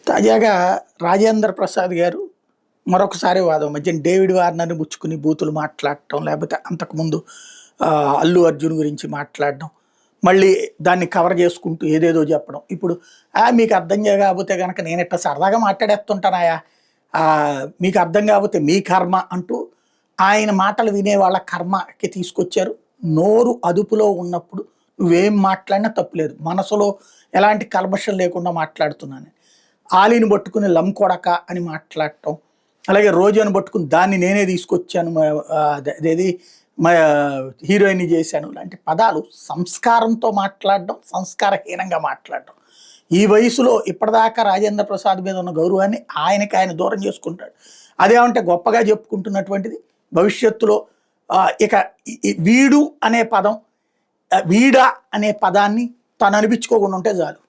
తాజాగా రాజేంద్ర ప్రసాద్ గారు మరొకసారి వాదం మధ్యన డేవిడ్ వార్నర్‌ని బుచ్చుకుని బూతులు మాట్లాడటం, లేపోతే అంతకుముందు అల్లు అర్జున్ గురించి మాట్లాడడం, మళ్ళీ దాన్ని కవర్ చేసుకుంటూ ఏదేదో చెప్పడం. ఇప్పుడు మీకు అర్థం కాకపోతే గనక నేనిట్ట సరదాగా మాట్లాడేస్తుంటానాయా, మీకు అర్థం కాకపోతే మీ కర్మ అంటూ ఆయన మాటలు వినే వాళ్ళ కర్మకి తీసుకొచ్చారు. నోరు అదుపులో ఉన్నప్పుడు నువ్వేం మాట్లాడినా తప్పులేదు. మనసులో ఎలాంటి కల్మషం లేకుండా మాట్లాడుతున్నాను. ఆలీని పట్టుకుని లం కొడక అని మాట్లాడటం, అలాగే రోజాను పట్టుకుని దాన్ని నేనే తీసుకొచ్చాను, అదేది మా హీరోయిన్ని చేశాను లాంటి పదాలు సంస్కారంతో మాట్లాడడం, సంస్కారహీనంగా మాట్లాడడం. ఈ వయసులో ఇప్పటిదాకా రాజేంద్ర ప్రసాద్ మీద ఉన్న గౌరవాన్ని ఆయనకి ఆయన దూరం చేసుకుంటాడు. అదేమంటే గొప్పగా చెప్పుకుంటున్నటువంటిది భవిష్యత్తులో ఇక వీడు అనే పదం, వీడా అనే పదాన్ని తను అనిపించుకోకుండా ఉంటే చాలు.